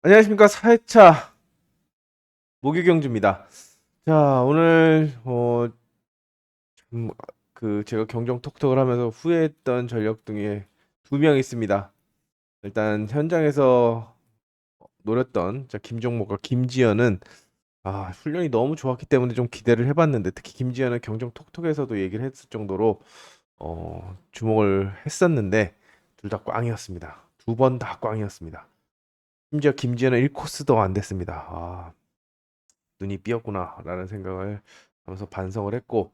안녕하십니까. 4회차 모기경주입니다. 자, 오늘 좀, 제가 경정 톡톡을 하면서 후회했던 전력 등에 두 명 있습니다. 일단 현장에서 노렸던 김종목과 김지현은 훈련이 너무 좋았기 때문에 좀 기대를 해봤는데, 특히 김지현은 경정 톡톡에서도 얘기를 했을 정도로 주목을 했었는데 둘 다 꽝이었습니다. 두 번 다 꽝이었습니다. 심지어 김지현은 1코스도 안 됐습니다. 눈이 삐었구나라는 생각을 하면서 반성을 했고,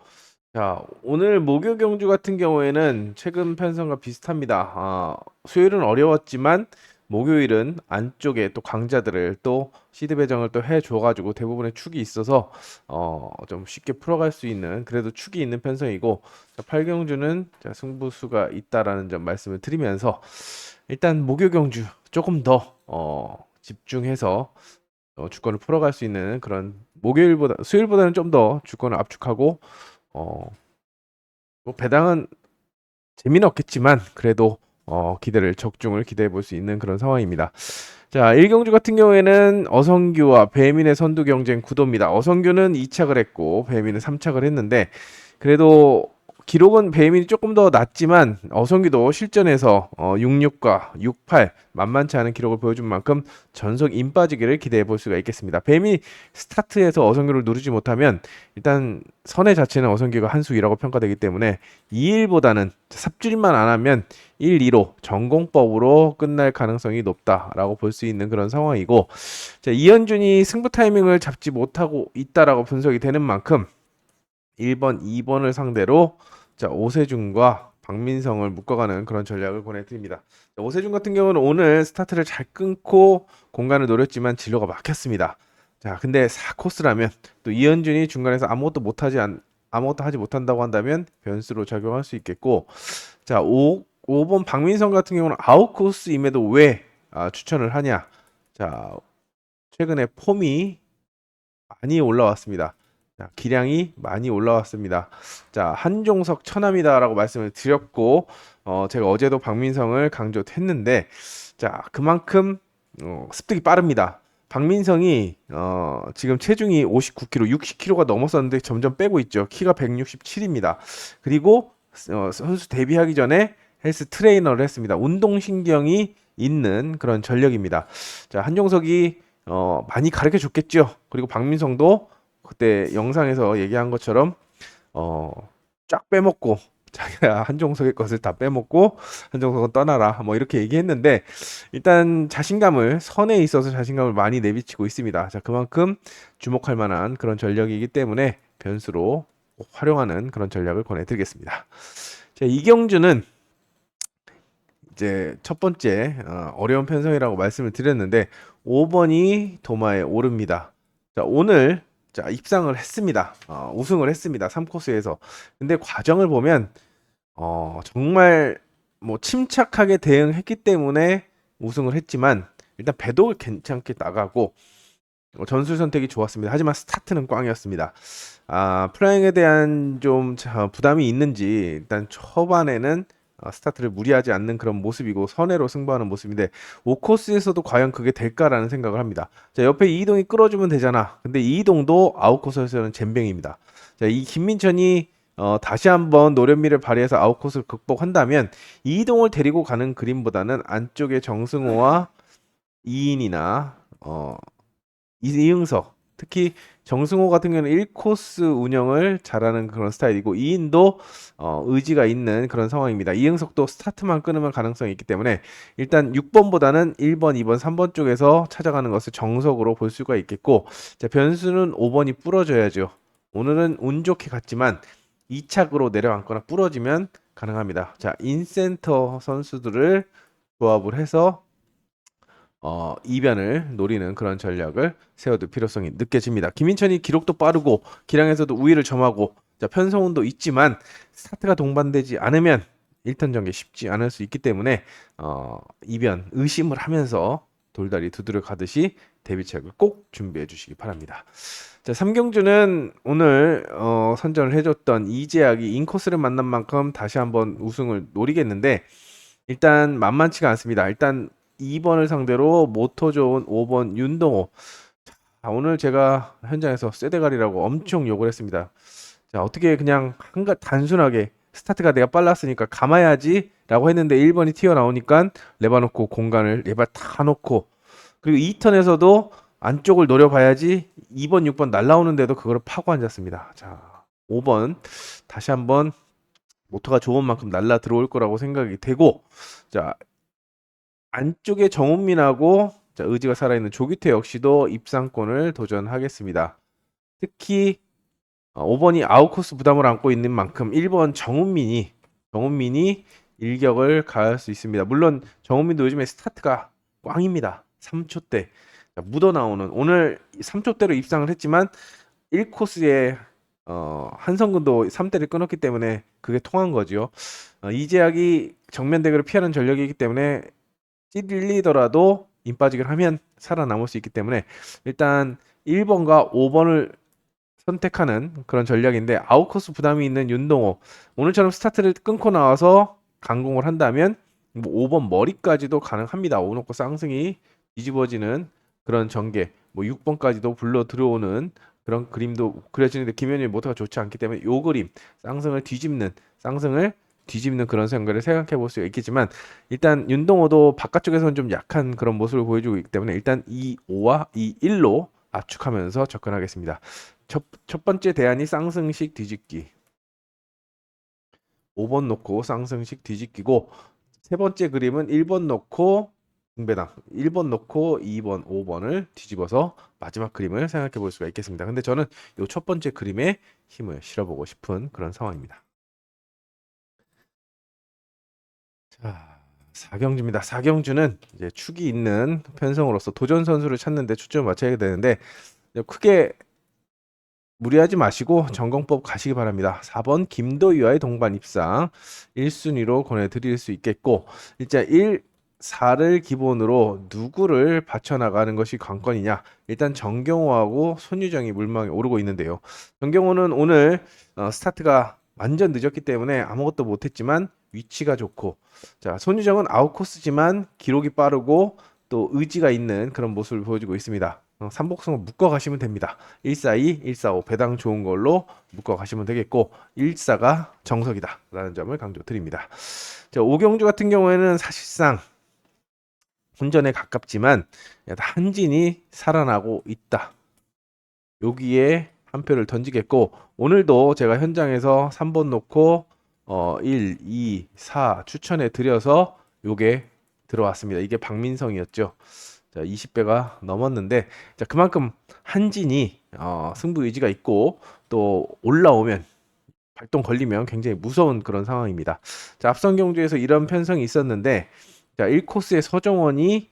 자, 오늘 목요 경주 같은 경우에는 최근 편성과 비슷합니다. 수요일은 어려웠지만 목요일은 안쪽에 또 강자들을 또 시드 배정을 또 해줘가지고 대부분의 축이 있어서 좀 쉽게 풀어갈 수 있는, 그래도 축이 있는 편성이고, 자, 8경주는 승부수가 있다라는 점 말씀을 드리면서 일단 목요 경주 조금 더 집중해서 주권을 풀어갈 수 있는 그런, 목요일보다 수요일보다는 좀 더 주권을 압축하고 어, 뭐 배당은 재미는 없겠지만 그래도 기대를 적중을 기대해 볼 수 있는 그런 상황입니다. 자, 1경주 같은 경우에는 어성규와 배민의 선두 경쟁 구도입니다. 어성규는 2착을 했고 배민은 3착을 했는데, 그래도 기록은 배민이 조금 더 낮지만 어성규도 실전에서 66과 68 만만치 않은 기록을 보여준 만큼 전속 인 빠지기를 기대해 볼 수가 있겠습니다. 배민이 스타트에서 어성규를 누르지 못하면 일단 선의 자체는 어성규가 한 수 위라고 평가되기 때문에 2일보다는 삽질만 안 하면 1, 2로 전공법으로 끝날 가능성이 높다라고 볼 수 있는 그런 상황이고, 자, 이현준이 승부 타이밍을 잡지 못하고 있다라고 분석이 되는 만큼 1번, 2번을 상대로 오세준과 박민성을 묶어가는 그런 전략을 권해드립니다. 자, 오세준 같은 경우는 오늘 스타트를 잘 끊고 공간을 노렸지만 진로가 막혔습니다. 자, 근데 4코스라면 또 이현준이 중간에서 아무것도 하지 못한다고 한다면 변수로 작용할 수 있겠고, 자, 5번 박민성 같은 경우는 아웃코스임에도 왜 추천을 하냐? 자, 최근에 폼이 많이 올라왔습니다. 자, 기량이 많이 올라왔습니다. 자, 한종석 천함이다라고 말씀을 드렸고, 제가 어제도 박민성을 강조했는데, 자, 그만큼 습득이 빠릅니다. 박민성이 지금 체중이 59kg, 60kg가 넘었었는데 점점 빼고 있죠. 키가 167입니다. 그리고 선수 데뷔하기 전에 헬스 트레이너를 했습니다. 운동신경이 있는 그런 전력입니다. 자, 한종석이 많이 가르쳐 줬겠죠. 그리고 박민성도 그때 영상에서 얘기한 것처럼 어, 쫙 빼먹고 자기가 한종석의 것을 다 빼먹고 한종석은 떠나라 뭐 이렇게 얘기했는데, 일단 자신감을, 선에 있어서 자신감을 많이 내비치고 있습니다. 자, 그만큼 주목할 만한 그런 전력이기 때문에 변수로 꼭 활용하는 그런 전략을 권해드리겠습니다. 자, 이경주는 이제 첫 번째 어려운 편성이라고 말씀을 드렸는데 5번이 도마에 오릅니다. 자, 오늘 입상을 했습니다. 우승을 했습니다. 3코스에서. 근데 과정을 보면 정말 뭐 침착하게 대응했기 때문에 우승을 했지만, 일단 배도 괜찮게 나가고 전술 선택이 좋았습니다. 하지만 스타트는 꽝이었습니다. 플라잉에 대한 좀 부담이 있는지 일단 초반에는 스타트를 무리하지 않는 그런 모습이고 선회로 승부하는 모습인데, 5코스에서도 과연 그게 될까라는 생각을 합니다. 자, 옆에 이동이 끌어주면 되잖아. 근데 이동도 아웃코스에서는 젬병입니다. 자, 이 김민천이 다시 한번 노련미를 발휘해서 아웃코스를 극복한다면 이동을 데리고 가는 그림보다는 안쪽에 정승호와 이인이나 이응석, 특히 정승호 같은 경우는 1코스 운영을 잘하는 그런 스타일이고, 이인도 의지가 있는 그런 상황입니다. 이응석도 스타트만 끊으면 가능성이 있기 때문에 일단 6번보다는 1번, 2번, 3번 쪽에서 찾아가는 것을 정석으로 볼 수가 있겠고, 자, 변수는 5번이 부러져야죠. 오늘은 운 좋게 갔지만 2착으로 내려앉거나 부러지면 가능합니다. 자, 인센터 선수들을 조합을 해서 이변을 노리는 그런 전략을 세워둘 필요성이 느껴집니다. 김인천이 기록도 빠르고 기량에서도 우위를 점하고, 자, 편성운도 있지만 스타트가 동반되지 않으면 1턴 전개 쉽지 않을 수 있기 때문에 이변 의심을 하면서 돌다리 두드려 가듯이 데뷔책을 꼭 준비해 주시기 바랍니다. 자, 3경주는 오늘 선전을 해줬던 이재학이 인코스를 만난 만큼 다시 한번 우승을 노리겠는데, 일단 만만치가 않습니다. 일단 2번을 상대로 모토 좋은 5번 윤동호. 자, 오늘 제가 현장에서 쇠대가리라고 엄청 욕을 했습니다. 자, 어떻게 그냥 단순하게 스타트가 내가 빨랐으니까 감아야지 라고 했는데 1번이 튀어나오니까 레바놓고 공간을 레바 다 놓고, 그리고 2턴에서도 안쪽을 노려봐야지 2번, 6번 날라오는데도 그걸 파고 앉았습니다. 자, 5번 다시 한번 모터가 좋은 만큼 날라 들어올 거라고 생각이 되고, 자, 안쪽에 정훈민하고 자, 의지가 살아있는 조규태 역시도 입상권을 도전하겠습니다. 특히 5번이 아웃코스 부담을 안고 있는 만큼 1번 정훈민이 일격을 가할 수 있습니다. 물론 정훈민도 요즘에 스타트가 꽝입니다. 3초대 묻어나오는, 오늘 3초대로 입상을 했지만 1코스에 한성근도 3대를 끊었기 때문에 그게 통한 거죠. 이재학이 정면 대결을 피하는 전력이기 때문에 찔리더라도 임 빠지기를 하면 살아남을 수 있기 때문에 일단 1번과 5번을 선택하는 그런 전략인데, 아웃코스 부담이 있는 윤동호, 오늘처럼 스타트를 끊고 나와서 강공을 한다면 뭐 5번 머리까지도 가능합니다. 오놓고 쌍승이 뒤집어지는 그런 전개, 뭐 6번까지도 불러 들어오는 그런 그림도 그려지는데 김현우의 모터가 좋지 않기 때문에 요 그림 쌍승을 뒤집는 그런 생각을 생각해 볼 수가 있겠지만, 일단 윤동호도 바깥쪽에서는 좀 약한 그런 모습을 보여주고 있기 때문에 일단 이 5와 이 1로 압축하면서 접근하겠습니다. 첫 번째 대안이 쌍승식 뒤집기. 5번 놓고 쌍승식 뒤집기고, 세 번째 그림은 1번 놓고 중배당, 1번 놓고 2번, 5번을 뒤집어서 마지막 그림을 생각해 볼 수가 있겠습니다. 근데 저는 이 첫 번째 그림에 힘을 실어보고 싶은 그런 상황입니다. 자, 4경주입니다. 4경주는 이제 축이 있는 편성으로서 도전 선수를 찾는 데 초점을 맞춰야 되는데 크게 무리하지 마시고 전공법 가시기 바랍니다. 4번 김도희와의 동반 입상 1순위로 권해드릴 수 있겠고, 일단 1, 4를 기본으로 누구를 받쳐나가는 것이 관건이냐. 일단 정경호하고 손유정이 물망에 오르고 있는데요. 정경호는 오늘 스타트가 완전 늦었기 때문에 아무것도 못했지만 위치가 좋고, 자, 손유정은 아웃코스지만 기록이 빠르고 또 의지가 있는 그런 모습을 보여주고 있습니다. 삼복승을 묶어 가시면 됩니다. 142, 145 배당 좋은 걸로 묶어 가시면 되겠고, 14가 정석이다 라는 점을 강조드립니다. 자, 오경주 같은 경우에는 사실상 혼전에 가깝지만 한진이 살아나고 있다, 여기에 한 표를 던지겠고, 오늘도 제가 현장에서 3번 놓고 1, 2, 4 추천해 드려서 요게 들어왔습니다. 이게 박민성이었죠. 자, 20배가 넘었는데, 자, 그만큼 한진이 승부 의지가 있고 또 올라오면 발동 걸리면 굉장히 무서운 그런 상황입니다. 자, 앞선 경주에서 이런 편성이 있었는데, 자, 1코스의 서정원이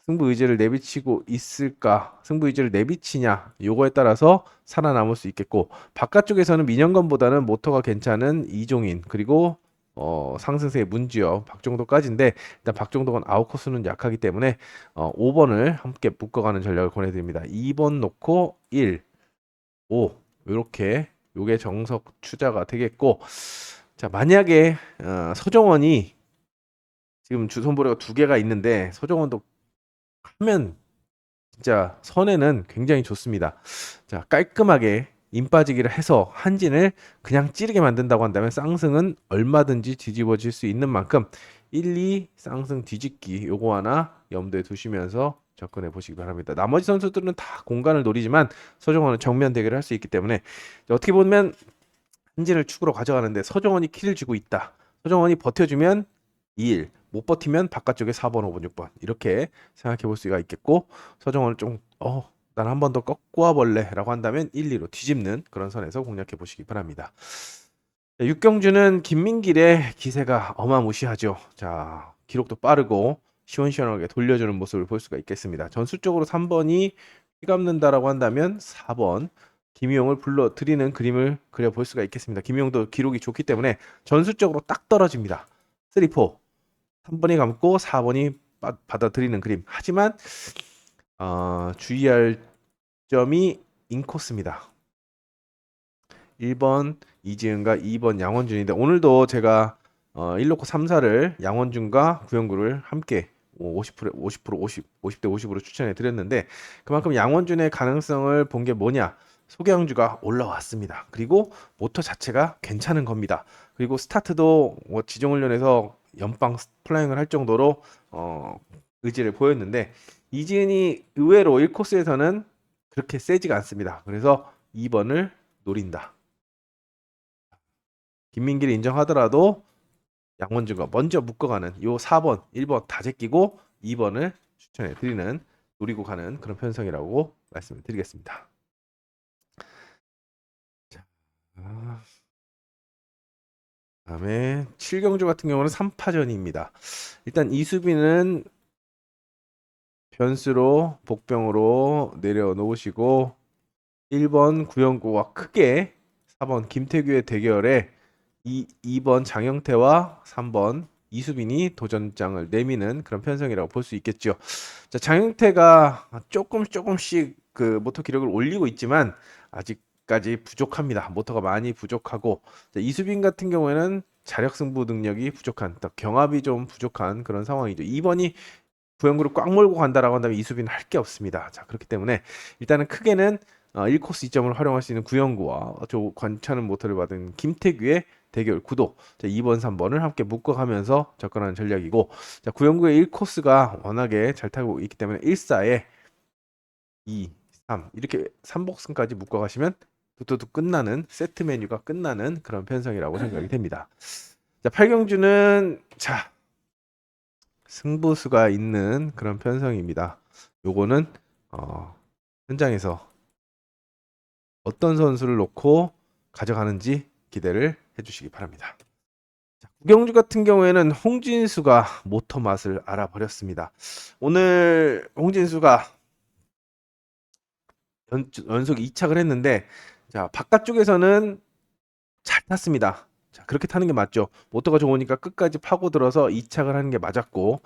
승부 의지를 내비치고 있을까? 승부 의지를 내비치냐? 요거에 따라서 살아남을 수 있겠고, 바깥쪽에서는 민영건보다는 모터가 괜찮은 이종인, 그리고 상승세의 문지영, 박종도까지인데 일단 박종도는 아웃코스는 약하기 때문에 5번을 함께 묶어가는 전략을 권해드립니다. 2번 놓고 1, 5 요렇게 요게 정석 추자가 되겠고, 자, 만약에 서정원이 지금 주선보레가 두 개가 있는데 서정원도 하면 진짜 선에는 굉장히 좋습니다. 자, 깔끔하게 임 빠지기를 해서 한진을 그냥 찌르게 만든다고 한다면 쌍승은 얼마든지 뒤집어질 수 있는 만큼 1, 2 쌍승 뒤집기 요거 하나 염두에 두시면서 접근해 보시기 바랍니다. 나머지 선수들은 다 공간을 노리지만 서정원은 정면 대결을 할 수 있기 때문에 어떻게 보면 한진을 축으로 가져가는데 서정원이 키를 쥐고 있다, 서정원이 버텨주면 2일, 못 버티면 바깥쪽에 4번, 5번, 6번 이렇게 생각해 볼 수가 있겠고, 서정원을 좀 난 한 번 더 꺾고 와볼래 라고 한다면 1, 2로 뒤집는 그런 선에서 공략해 보시기 바랍니다. 6경주는 김민길의 기세가 어마무시하죠. 자, 기록도 빠르고 시원시원하게 돌려주는 모습을 볼 수가 있겠습니다. 전술적으로 3번이 휘감는다라고 한다면 4번 김희용을 불러들이는 그림을 그려볼 수가 있겠습니다. 김희용도 기록이 좋기 때문에 전술적으로 딱 떨어집니다. 3, 4 3번이 감고 4번이 받아들이는 그림. 하지만 주의할 점이 인코스입니다. 1번 이지은과 2번 양원준인데 오늘도 제가 1놓고 3사를 양원준과 구영구를 함께 50%, 50대 50으로 추천해 드렸는데 그만큼 양원준의 가능성을 본 게 뭐냐? 소개양주가 올라왔습니다. 그리고 모터 자체가 괜찮은 겁니다. 그리고 스타트도 뭐 지정훈련에서 연방 플라잉을 할 정도로 의지를 보였는데 이지은이 의외로 1코스에서는 그렇게 세지가 않습니다. 그래서 2번을 노린다. 김민기를 인정하더라도 양원준과 먼저 묶어가는 요 4번, 1번 다 제끼고 2번을 추천해 드리는 노리고 가는 그런 편성이라고 말씀을 드리겠습니다. 자, 다음에 7경주 같은 경우는 3파전입니다. 일단 이수빈은 변수로 복병으로 내려놓으시고 1번 구영구와 크게 4번 김태규의 대결에 2번 장영태와 3번 이수빈이 도전장을 내미는 그런 편성이라고 볼 수 있겠죠. 자, 장영태가 조금씩 그 모터 기록을 올리고 있지만 아직까지 부족합니다. 모터가 많이 부족하고 자, 이수빈 같은 경우에는 자력 승부 능력이 부족한, 또 경합이 좀 부족한 그런 상황이죠. 2번이 구영구를 꽉 몰고 간다라고 한다면 이수빈은 할 게 없습니다. 자, 그렇기 때문에 일단은 크게는 1코스 2점을 활용할 수 있는 구영구와 저 괜찮은 모터를 받은 김태규의 대결 구도. 자, 2번, 3번을 함께 묶어가면서 접근하는 전략이고, 자, 구영구의 1코스가 워낙에 잘 타고 있기 때문에 1사에 2, 3 이렇게 3복승까지 묶어가시면 뚝뚝뚝 끝나는 세트 메뉴가 끝나는 그런 편성이라고 생각이 됩니다. 자, 8경주는 자 승부수가 있는 그런 편성입니다. 요거는 현장에서 어떤 선수를 놓고 가져가는지 기대를 해주시기 바랍니다. 자, 구경주 같은 경우에는 홍진수가 모터 맛을 알아버렸습니다. 오늘 홍진수가 연속 2착을 했는데 자, 바깥쪽에서는 잘 탔습니다. 자, 그렇게 타는 게 맞죠. 모터가 좋으니까 끝까지 파고들어서 2착을 하는 게 맞았고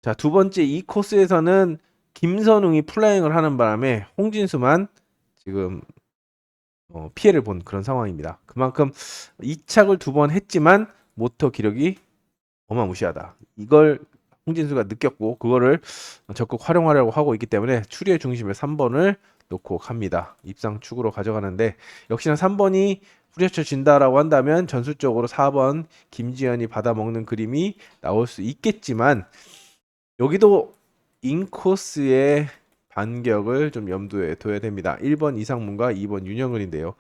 자, 두 번째 이 코스에서는 김선웅이 플라잉을 하는 바람에 홍진수만 지금 피해를 본 그런 상황입니다. 그만큼 2착을 2번 했지만 모터 기록이 어마무시하다. 이걸 홍진수가 느꼈고 그거를 적극 활용하려고 하고 있기 때문에 추리의 중심을 3번을 놓고 갑니다. 입상 축으로 가져가는데 역시나 3번이 후려쳐진다라고 한다면 전술적으로 4번 김지현이 받아먹는 그림이 나올 수 있겠지만 여기도 인코스의 반격을 좀 염두에 둬야 됩니다. 1번 이상문과 2번 윤영근인데요.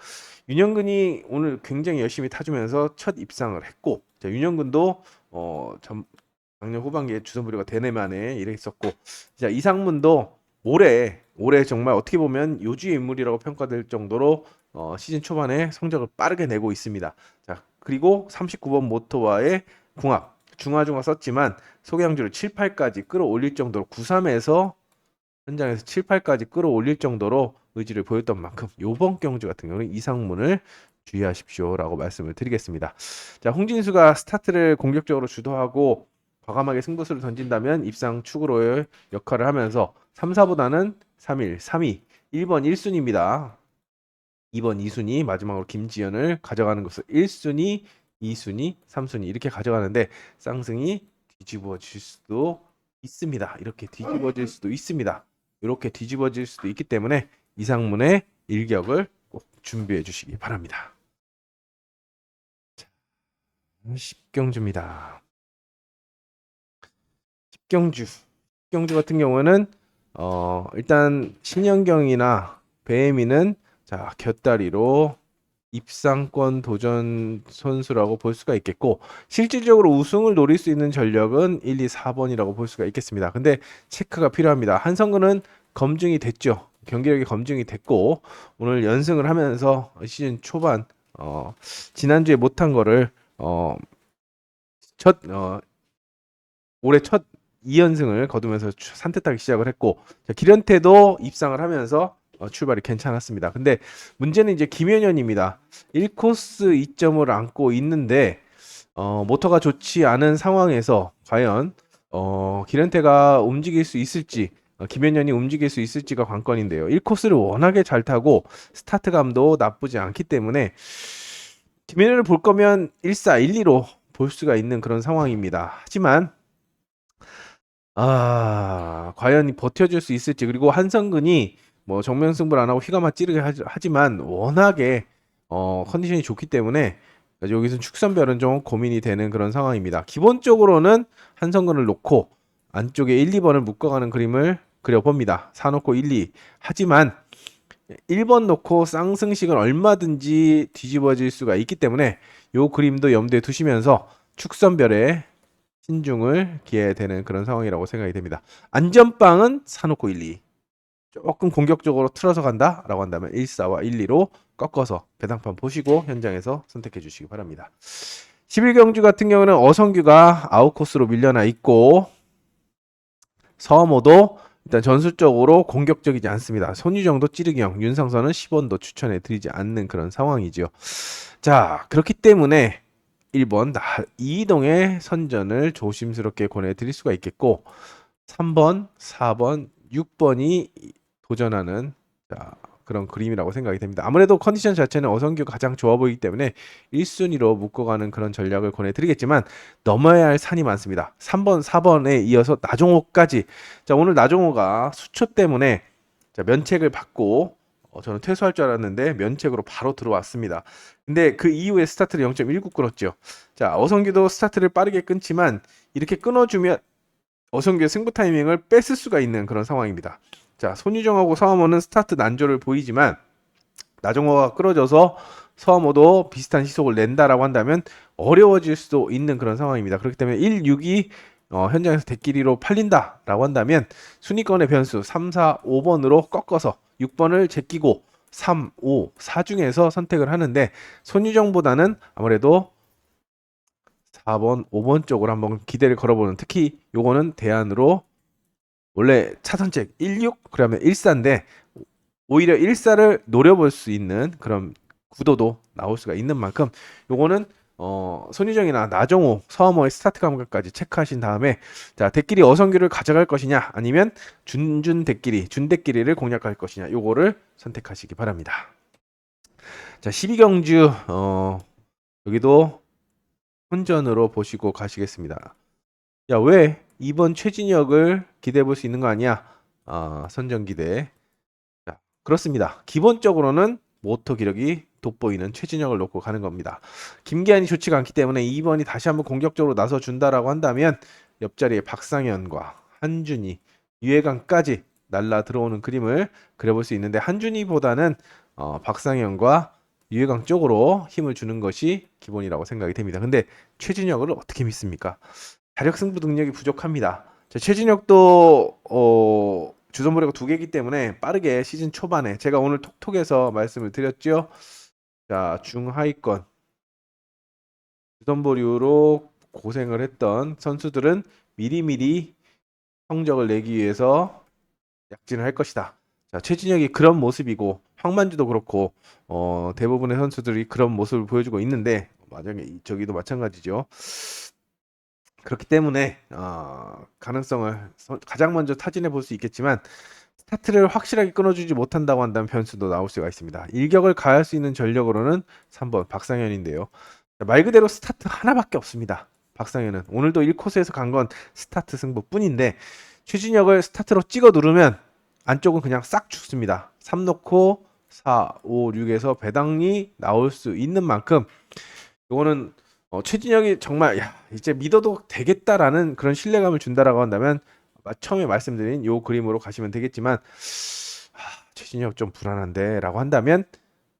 윤영근이 오늘 굉장히 열심히 타주면서 첫 입상을 했고 자, 윤영근도 작년 후반기에 주선부리가 대내만에 일했었고 자, 이상문도 올해 정말 어떻게 보면 요주의 인물이라고 평가될 정도로 시즌 초반에 성적을 빠르게 내고 있습니다. 자, 그리고 39번 모터와의 궁합 중화중화 썼지만 소개양주를 7, 8까지 끌어올릴 정도로 93에서 현장에서 7, 8까지 끌어올릴 정도로 의지를 보였던 만큼 요번 경주 같은 경우는 이상문을 주의하십시오라고 말씀을 드리겠습니다. 자, 홍진수가 스타트를 공격적으로 주도하고 과감하게 승부수를 던진다면 입상 축으로의 역할을 하면서 3, 4보다는 3, 1, 3, 2, 1번 1순위입니다. 2번 2순위 마지막으로 김지현을 가져가는 것을 1순위 2순위, 3순위 이렇게 가져가는데 쌍승이 뒤집어질 수도 있습니다. 이렇게 뒤집어질 수도 있습니다. 이렇게 뒤집어질 수도 있기 때문에 이상문의 일격을 꼭 준비해 주시기 바랍니다. 10경주입니다. 10경주 같은 경우는 일단 신현경이나 배혜민은 자 곁다리로 입상권 도전 선수라고 볼 수가 있겠고 실질적으로 우승을 노릴 수 있는 전력은 1, 2, 4번이라고 볼 수가 있겠습니다. 근데 체크가 필요합니다. 한성근은 검증이 됐죠. 경기력이 검증이 됐고 오늘 연승을 하면서 시즌 초반 지난주에 못한 거를 올해 첫 2연승을 거두면서 산뜻하게 시작을 했고 자, 기련태도 입상을 하면서 출발이 괜찮았습니다. 근데 문제는 이제 김현현입니다. 1코스 2점을 안고 있는데 모터가 좋지 않은 상황에서 과연 기련태가 움직일 수 있을지 김현현이 움직일 수 있을지가 관건인데요. 1코스를 워낙에 잘 타고 스타트감도 나쁘지 않기 때문에 김현현을 볼 거면 1, 4, 1, 2로 볼 수가 있는 그런 상황입니다. 하지만 과연 버텨줄 수 있을지. 그리고 한성근이 뭐 정면승부를 안 하고 휘가마 찌르게 하지만 워낙에 컨디션이 좋기 때문에 여기서 축선별은 좀 고민이 되는 그런 상황입니다. 기본적으로는 한성근을 놓고 안쪽에 1, 2번을 묶어가는 그림을 그려봅니다. 사놓고 1, 2. 하지만 1번 놓고 쌍승식은 얼마든지 뒤집어질 수가 있기 때문에 요 그림도 염두에 두시면서 축선별에 신중을 기해야 되는 그런 상황이라고 생각이 됩니다. 안전빵은 사놓고 1, 2. 조금 공격적으로 틀어서 간다라고 한다면 1, 4와 1, 2로 꺾어서 배당판 보시고 현장에서 선택해 주시기 바랍니다. 11경주 같은 경우는 어성규가 아웃코스로 밀려나 있고 서머도 일단 전술적으로 공격적이지 않습니다. 손유정도 찌르기형, 윤상선은 10원도 추천해 드리지 않는 그런 상황이지요. 자, 그렇기 때문에 1번 이동의 선전을 조심스럽게 권해드릴 수가 있겠고 3번, 4번, 6번이 도전하는 그런 그림이라고 생각이 됩니다. 아무래도 컨디션 자체는 어성규가 가장 좋아 보이기 때문에 1순위로 묶어가는 그런 전략을 권해드리겠지만 넘어야 할 산이 많습니다. 3번, 4번에 이어서 나종호까지. 자, 오늘 나종호가 수초 때문에 면책을 받고 저는 퇴소할 줄 알았는데 면책으로 바로 들어왔습니다. 근데 그 이후에 스타트를 0.19 끊었죠. 자, 어성규도 스타트를 빠르게 끊지만 이렇게 끊어주면 어성규의 승부 타이밍을 뺏을 수가 있는 그런 상황입니다. 자, 손유정하고 서하모는 스타트 난조를 보이지만 나종호가 끌어져서 서하모도 비슷한 시속을 낸다라고 한다면 어려워질 수도 있는 그런 상황입니다. 그렇기 때문에 1, 6이 현장에서 대끼리로 팔린다라고 한다면 순위권의 변수 3, 4, 5번으로 꺾어서 6번을 제끼고 3, 5, 4 중에서 선택을 하는데 손유정보다는 아무래도 4번, 5번 쪽으로 한번 기대를 걸어보는, 특히 요거는 대안으로 원래 차선책 16 그러면 14인데 오히려 14를 노려볼 수 있는 그런 구도도 나올 수가 있는 만큼 요거는 손유정이나 나종호, 서하모의 스타트 감각까지 체크하신 다음에 자, 대끼리 어성규를 가져갈 것이냐 아니면 준대끼리를 공략할 것이냐 요거를 선택하시기 바랍니다. 자, 12경주 여기도 혼전으로 보시고 가시겠습니다. 야, 왜 2번 최진혁을 기대해 볼 수 있는 거 아니야? 선전 기대. 자, 그렇습니다. 기본적으로는 모터 기력이 돋보이는 최진혁을 놓고 가는 겁니다. 김기한이 좋지가 않기 때문에 2번이 다시 한번 공격적으로 나서 준다라고 한다면 옆자리에 박상현과 한준희, 유해강까지 날라 들어오는 그림을 그려볼 수 있는데 한준희보다는 박상현과 유해강 쪽으로 힘을 주는 것이 기본이라고 생각이 됩니다. 근데 최진혁을 어떻게 믿습니까? 자력 승부 능력이 부족합니다. 최진혁도 주전부리가 2개이기 때문에 빠르게 시즌 초반에 제가 오늘 톡톡에서 말씀을 드렸죠. 자, 중하위권 주전부리로 고생을 했던 선수들은 미리미리 성적을 내기 위해서 약진을 할 것이다. 자, 최진혁이 그런 모습이고 황만주도 그렇고 대부분의 선수들이 그런 모습을 보여주고 있는데 만약에 저기도 마찬가지죠. 그렇기 때문에 가능성을 가장 먼저 타진해 볼 수 있겠지만 스타트를 확실하게 끊어주지 못한다고 한다면 변수도 나올 수가 있습니다. 일격을 가할 수 있는 전력으로는 3번 박상현인데요. 말 그대로 스타트 하나밖에 없습니다. 박상현은 오늘도 1코스에서 간 건 스타트 승부뿐인데 최진혁을 스타트로 찍어 누르면 안쪽은 그냥 싹 죽습니다. 3 놓고 4, 5, 6에서 배당이 나올 수 있는 만큼 이거는 최진혁이 정말 이제 믿어도 되겠다라는 그런 신뢰감을 준다라고 한다면 처음에 말씀드린 요 그림으로 가시면 되겠지만 최진혁 좀 불안한데 라고 한다면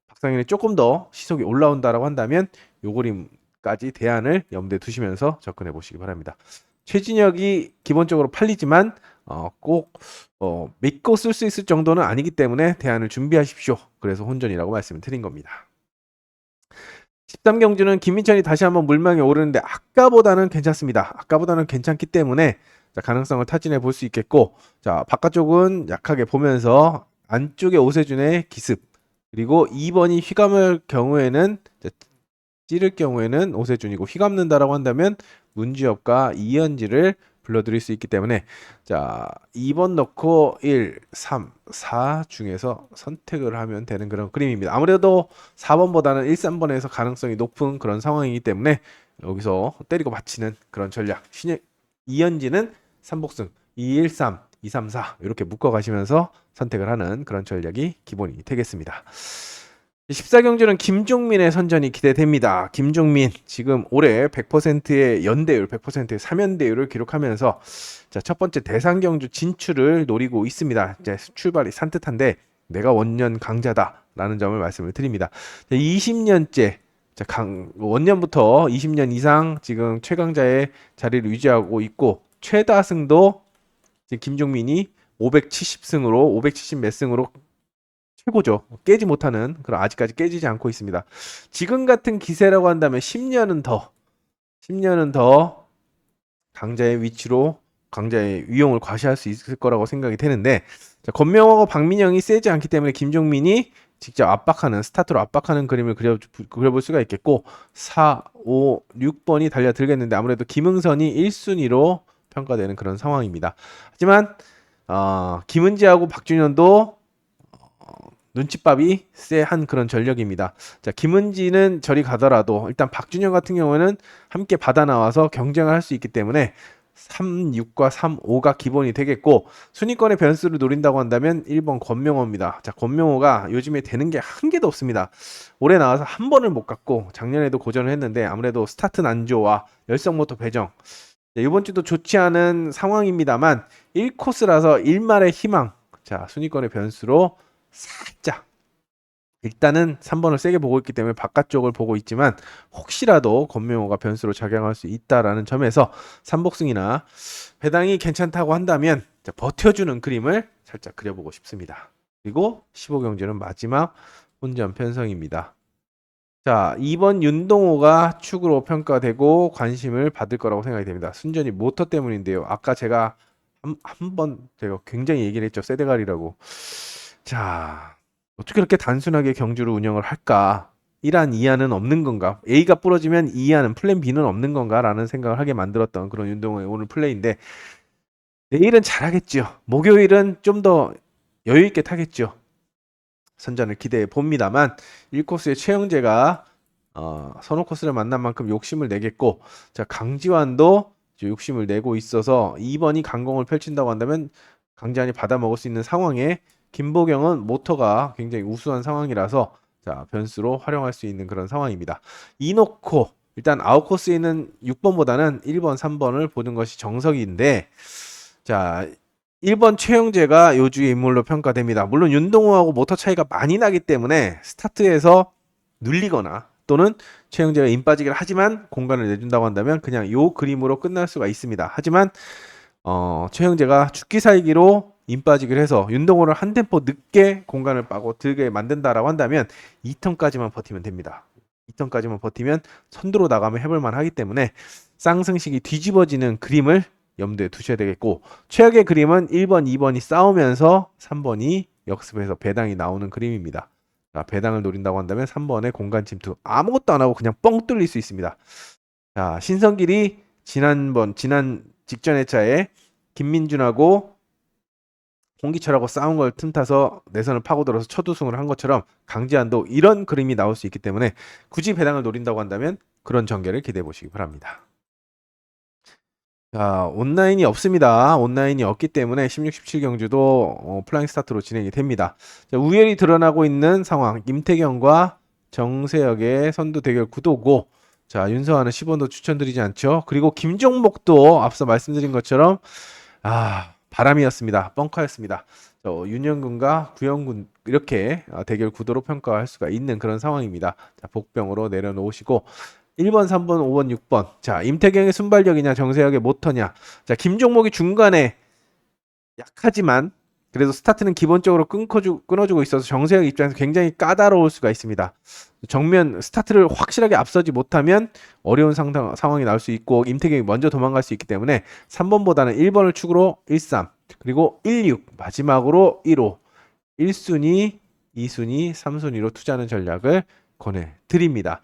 박상현이 조금 더 시속이 올라온다라고 한다면 요 그림까지 대안을 염두에 두시면서 접근해 보시기 바랍니다. 최진혁이 기본적으로 팔리지만 꼭 믿고 쓸 수 있을 정도는 아니기 때문에 대안을 준비하십시오. 그래서 혼전이라고 말씀을 드린 겁니다. 13경주는 김민찬이 다시 한번 물망에 오르는데 아까보다는 괜찮습니다. 아까보다는 괜찮기 때문에 가능성을 타진해 볼 수 있겠고, 자, 바깥쪽은 약하게 보면서 안쪽에 오세준의 기습, 그리고 2번이 휘감을 경우에는 찌를 경우에는 오세준이고 휘감는다라고 한다면 문지엽과 이현지를 불러드릴 수 있기 때문에 자, 2번 넣고 1, 3, 4 중에서 선택을 하면 되는 그런 그림입니다. 아무래도 4번보다는 1, 3번에서 가능성이 높은 그런 상황이기 때문에 여기서 때리고 받치는 그런 전략. 이현지는 3복승, 213, 234 이렇게 묶어 가시면서 선택을 하는 그런 전략이 기본이 되겠습니다. 14경주는 김종민의 선전이 기대됩니다. 김종민 지금 올해 100%의 연대율, 100%의 3연대율을 기록하면서 자, 첫 번째 대상경주 진출을 노리고 있습니다. 이제 출발이 산뜻한데 내가 원년 강자다라는 점을 말씀을 드립니다. 20년째 원년부터 20년 이상 지금 최강자의 자리를 유지하고 있고 최다승도 지금 김종민이 570승으로 570 몇 승으로 최고죠. 깨지 못하는 그런 아직까지 깨지지 않고 있습니다. 지금 같은 기세라고 한다면 10년은 더 강자의 위치로 강자의 위용을 과시할 수 있을 거라고 생각이 되는데 자, 권명호하고 박민영이 세지 않기 때문에 김종민이 직접 압박하는 스타트로 압박하는 그림을 그려볼 수가 있겠고 4, 5, 6번이 달려들겠는데 아무래도 김응선이 1순위로 평가되는 그런 상황입니다. 하지만 김은지하고 박준현도 눈칫밥이 쎄한 그런 전력입니다. 자, 김은지는 저리 가더라도 일단 박준영 같은 경우에는 함께 받아 나와서 경쟁을 할 수 있기 때문에 3, 6과 3, 5가 기본이 되겠고 순위권의 변수를 노린다고 한다면 1번 권명호입니다. 자, 권명호가 요즘에 되는 게 한 개도 없습니다. 올해 나와서 한 번을 못 갔고 작년에도 고전을 했는데 아무래도 스타트 난조와 열성모터 배정 이번 주도 좋지 않은 상황입니다만 1코스라서 1말의 희망 자 순위권의 변수로 살짝 일단은 3번을 세게 보고 있기 때문에 바깥쪽을 보고 있지만 혹시라도 권명호가 변수로 작용할 수 있다라는 점에서 삼복승이나 배당이 괜찮다고 한다면 버텨주는 그림을 살짝 그려보고 싶습니다. 그리고 15경주는 마지막 혼전 편성입니다. 자, 2번 윤동호가 축으로 평가되고 관심을 받을 거라고 생각이 됩니다. 순전히 모터 때문인데요. 아까 제가 한번 제가 굉장히 얘기를 했죠. 세대갈이라고. 자, 어떻게 이렇게 단순하게 경주를 운영을 할까? 1안, 2안은 없는 건가? A가 부러지면 2안은 플랜 B는 없는 건가? 라는 생각을 하게 만들었던 그런 윤동호의 오늘 플레이인데 내일은 잘하겠죠. 목요일은 좀 더 여유 있게 타겠죠. 선전을 기대해 봅니다만 1코스의 최영재가 선호 코스를 만난 만큼 욕심을 내겠고 자 강지환도 욕심을 내고 있어서 2번이 강공을 펼친다고 한다면 강지환이 받아먹을 수 있는 상황에 김보경은 모터가 굉장히 우수한 상황이라서 자 변수로 활용할 수 있는 그런 상황입니다. 이놓고 일단 아웃코스에 있는 6번보다는 1번, 3번을 보는 것이 정석인데 자 1번 최영재가 요주의 인물로 평가됩니다. 물론 윤동호하고 모터 차이가 많이 나기 때문에 스타트에서 눌리거나 또는 최영재가 인 빠지기를 하지만 공간을 내준다고 한다면 그냥 요 그림으로 끝날 수가 있습니다. 하지만 최영재가 죽기 살기로 인 빠지기를 해서 윤동호를 한 템포 늦게 공간을 빠고 들게 만든다라고 한다면 2턴까지만 버티면 됩니다. 2턴까지만 버티면 선두로 나가면 해볼만 하기 때문에 쌍승식이 뒤집어지는 그림을 염두에 두셔야 되겠고 최악의 그림은 1번, 2번이 싸우면서 3번이 역습해서 배당이 나오는 그림입니다. 자, 배당을 노린다고 한다면 3번의 공간 침투 아무것도 안 하고 그냥 뻥 뚫릴 수 있습니다. 자, 신성길이 지난 직전 회차에 김민준하고 홍기철하고 싸운 걸 틈타서 내선을 파고들어서 첫 우승을 한 것처럼 강지환도 이런 그림이 나올 수 있기 때문에 굳이 배당을 노린다고 한다면 그런 전개를 기대해 보시기 바랍니다. 자, 온라인이 없습니다. 온라인이 없기 때문에 16, 17경주도 플라잉 스타트로 진행이 됩니다. 자, 우열이 드러나고 있는 상황. 임태경과 정세혁의 선두 대결 구도고 자, 윤서환은 10번도 추천드리지 않죠. 그리고 김종목도 앞서 말씀드린 것처럼 바람이었습니다. 벙커였습니다. 윤영근과 구영군 이렇게 대결 구도로 평가할 수가 있는 그런 상황입니다. 자, 복병으로 내려놓으시고 1번, 3번, 5번, 6번. 자, 임태경의 순발력이냐, 정세혁의 모터냐. 자, 김종목이 중간에 약하지만 그래도 스타트는 기본적으로 끊어주고 있어서 정세혁 입장에서 굉장히 까다로울 수가 있습니다. 정면 스타트를 확실하게 앞서지 못하면 어려운 상황이 나올 수 있고 임태경이 먼저 도망갈 수 있기 때문에 3번보다는 1번을 축으로 13 그리고 16 마지막으로 15 1순위, 2순위, 3순위로 투자하는 전략을 권해드립니다.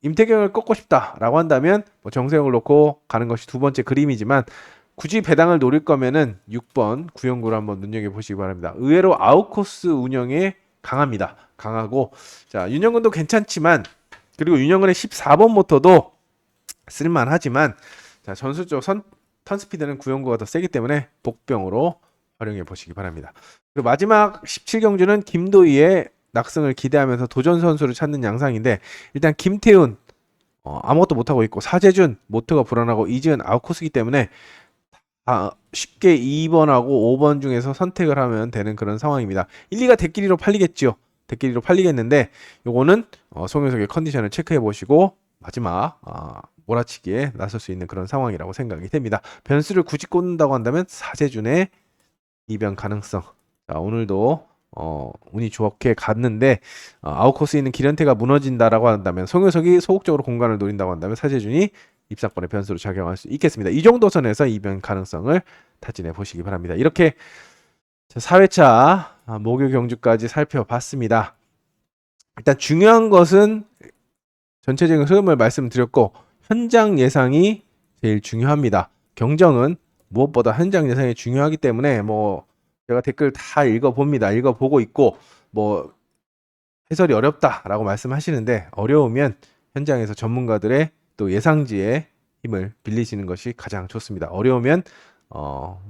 임태경을 꺾고 싶다라고 한다면 정세영을 놓고 가는 것이 두 번째 그림이지만 굳이 배당을 노릴 거면은 6번 구영구를 한번 눈여겨보시기 바랍니다. 의외로 아웃코스 운영에 강합니다. 강하고 자 윤영근도 괜찮지만 그리고 윤영근의 14번 모터도 쓸만하지만 자 전술적 턴스피드는 구연구가 더 세기 때문에 복병으로 활용해 보시기 바랍니다. 그리고 마지막 17경주는 김도희의 낙승을 기대하면서 도전 선수를 찾는 양상인데, 일단 김태훈 아무것도 못하고 있고, 사재준 모터가 불안하고, 이지은 아웃코스기 때문에 쉽게 2번하고 5번 중에서 선택을 하면 되는 그런 상황입니다. 1, 2가 대끼리로 팔리겠죠. 대끼리로 팔리겠는데, 요거는 송효석의 컨디션을 체크해 보시고 마지막 몰아치기에 나설 수 있는 그런 상황이라고 생각이 됩니다. 변수를 굳이 꽂는다고 한다면 사재준의 이변 가능성. 자, 오늘도 운이 좋게 갔는데, 아웃코스에 있는 기련태가 무너진다라고 한다면, 송효석이 소극적으로 공간을 노린다고 한다면 사재준이 입상권의 변수로 작용할 수 있겠습니다. 이 정도 선에서 이변 가능성을 타진해 보시기 바랍니다. 이렇게 4회차 목요 경주까지 살펴봤습니다. 일단 중요한 것은 전체적인 흐름을 말씀드렸고, 현장 예상이 제일 중요합니다. 경정은 무엇보다 현장 예상이 중요하기 때문에 제가 댓글 다 읽어봅니다. 읽어보고 있고, 해설이 어렵다라고 말씀하시는데, 어려우면 현장에서 전문가들의 또 예상지의 힘을 빌리시는 것이 가장 좋습니다. 어려우면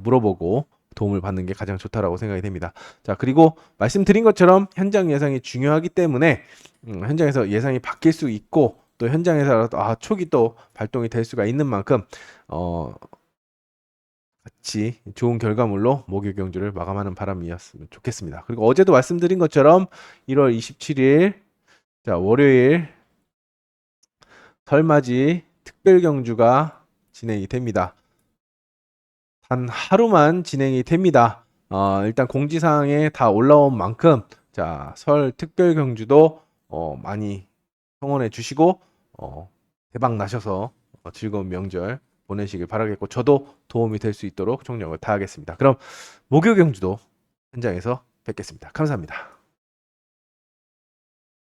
물어보고 도움을 받는 게 가장 좋다라고 생각이 됩니다. 자, 그리고 말씀드린 것처럼 현장 예상이 중요하기 때문에 현장에서 예상이 바뀔 수 있고, 또 현장에서 촉이 또 발동이 될 수가 있는 만큼 같이 좋은 결과물로 목요 경주를 마감하는 바람이었으면 좋겠습니다. 그리고 어제도 말씀드린 것처럼 1월 27일 월요일 설맞이 특별 경주가 진행이 됩니다. 단 하루만 진행이 됩니다. 일단 공지사항에 다 올라온 만큼 설 특별 경주도 많이 성원해 주시고 대박 나셔서 즐거운 명절 보내시길 바라겠고, 저도 도움이 될 수 있도록 총력을 다하겠습니다. 그럼 목요 경주도 현장에서 뵙겠습니다. 감사합니다.